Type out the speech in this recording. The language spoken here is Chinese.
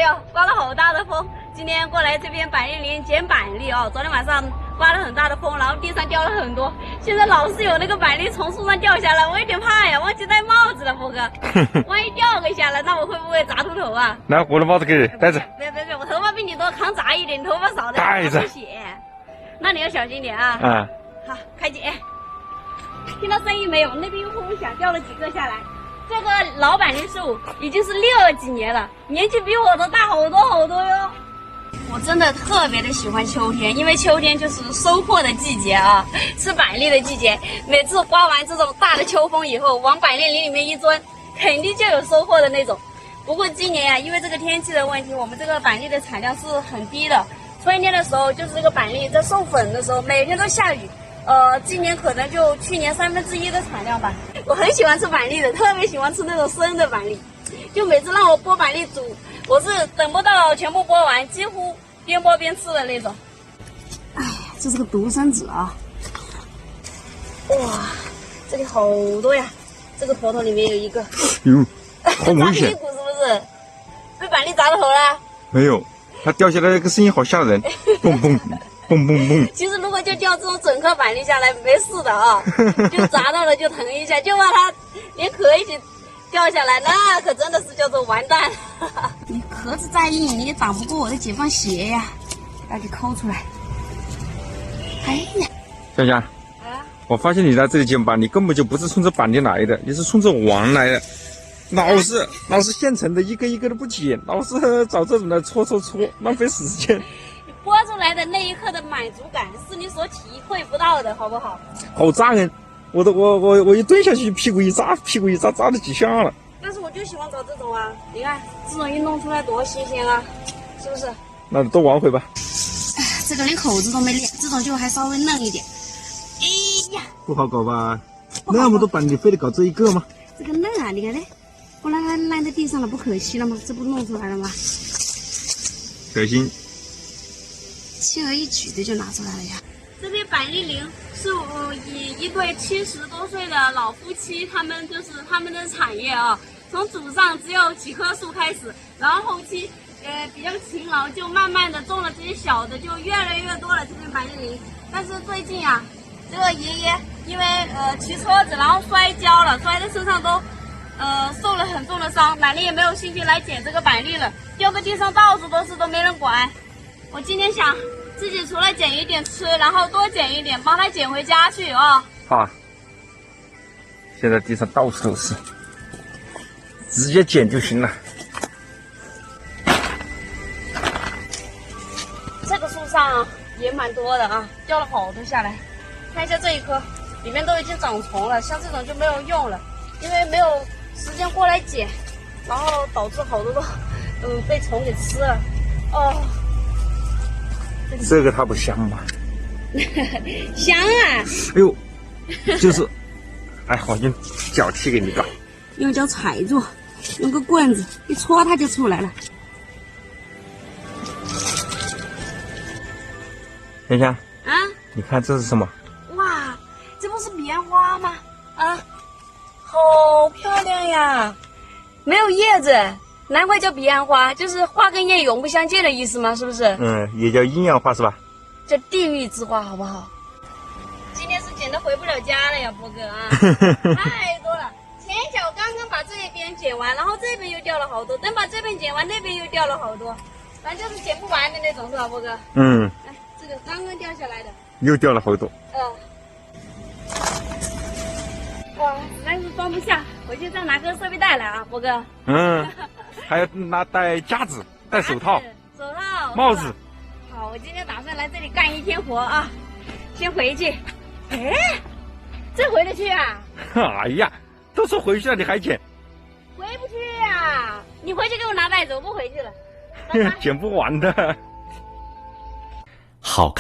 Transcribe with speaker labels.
Speaker 1: 哟，刮了好大的风。今天过来这边板栗林捡板栗哦，昨天晚上刮了很大的风，然后地上掉了很多，现在老是有那个板栗从树上掉下来，我有点怕呀，忘记戴帽子了，波哥。万一掉个下来，那我会不会砸秃头啊？
Speaker 2: 来，我的帽子给你戴着。
Speaker 1: 别，我头发比你多，抗砸一点，头发少的
Speaker 2: 戴着。
Speaker 1: 那你要小心点啊。
Speaker 2: 啊。
Speaker 1: 好，开剪。听到声音没有？那边又轰响，掉了几个下来。这个老板栗树已经是60几年了，年纪比我都大好多好多哟。我真的特别的喜欢秋天，因为秋天就是收获的季节啊，吃板栗的季节。每次刮完这种大的秋风以后，往板栗林里面一钻，肯定就有收获的那种。不过今年呀，因为这个天气的问题，我们这个板栗的产量是很低的。春天的时候，就是这个板栗在授粉的时候，每天都下雨。今年可能就去年1/3的产量吧。我很喜欢吃板栗的，特别喜欢吃那种生的板栗。就每次让我剥板栗煮，我是等不到全部剥完，几乎边剥边吃的那种。哎呀，这是个独生子啊！哇，这里好多呀！这个坨坨里面有一个。
Speaker 2: 哟，好危险！
Speaker 1: 砸屁股是不是？被板栗砸到头了？
Speaker 2: 没有，它掉下来那个声音好吓人，蹦蹦。蹦蹦蹦！
Speaker 1: 其实如果就掉这种整颗板栗下来没事的啊，就砸到了就疼一下，就怕它连壳一起掉下来，那可真的是叫做完蛋。你壳子再硬，你也挡不过我的解放鞋呀！把它给抠出来。哎呀，
Speaker 2: 香香，我发现你在这里捡板，你根本就不是冲着板栗来的，你是冲着玩来的。老是现成的，一个一个的不捡，老是找这种来搓，浪费时间。
Speaker 1: 剥出来的那一刻的满足感是你所体会不到的，好不好？
Speaker 2: 好扎人！我一蹲下去，屁股一扎，扎了几下了。
Speaker 1: 但是我就喜欢找这种啊！你看这种一弄出来多新鲜啊，是不是？
Speaker 2: 那多玩会吧。
Speaker 1: 这个连口子都没裂，这种就还稍微嫩一点。哎呀，
Speaker 2: 不好搞吧？那么多板，你非得搞这一个吗？
Speaker 1: 这个嫩啊，你看嘞，不然它烂在地上了，不可惜了吗？这不弄出来了吗？
Speaker 2: 可心。
Speaker 1: 轻而易举的就拿出来了呀！这片板栗林是以一对70多岁的老夫妻，他们的产业啊。从祖上只有几棵树开始，然后后期比较勤劳，就慢慢的种了这些小的，就越来越多了这片板栗林。但是最近啊，这个爷爷因为骑车子然后摔跤了，摔在身上都受了很重的伤，奶奶也没有心情来捡这个板栗了，掉个地上到处都是，都没人管。我今天想自己除了捡一点吃，然后多捡一点，帮他捡回家去啊！
Speaker 2: 好，现在地上到处都是，直接捡就行了。
Speaker 1: 这个树上也蛮多的啊，掉了好多下来。看一下这一棵，里面都已经长虫了，像这种就没有用了，因为没有时间过来捡，然后导致好多都被虫给吃了。哦。
Speaker 2: 这个它不香吗？
Speaker 1: 香啊！
Speaker 2: 哎呦，就是，哎，我用脚踢给你搞，
Speaker 1: 用脚踩住，用个棍子一戳它就出来了。
Speaker 2: 香香
Speaker 1: 啊，
Speaker 2: 你看这是什么？
Speaker 1: 哇，这不是棉花吗？啊，好漂亮呀！没有叶子。难怪叫彼岸花，就是花跟叶永不相见的意思吗？是不是？
Speaker 2: 也叫阴阳花是吧？
Speaker 1: 叫地狱之花，好不好？今天是捡的回不了家了呀，波哥啊，太多了。前脚刚刚把这一边捡完，然后这边又掉了好多，等把这边捡完，那边又掉了好多，反正就是捡不完的那种，是吧，波哥？哎，这个刚刚掉下来的，
Speaker 2: 又掉了好多。
Speaker 1: 哇，实在是装不下，回去再拿个设备袋来啊，波哥。
Speaker 2: 还要戴夹子、戴手套、帽子。
Speaker 1: 好，我今天打算来这里干一天活啊，先回去。哎，这回得去啊？
Speaker 2: 哎呀，都说回去了，你还捡？
Speaker 1: 回不去啊！你回去给我拿袋子，我不回去了。
Speaker 2: 捡不完的。
Speaker 3: 好看。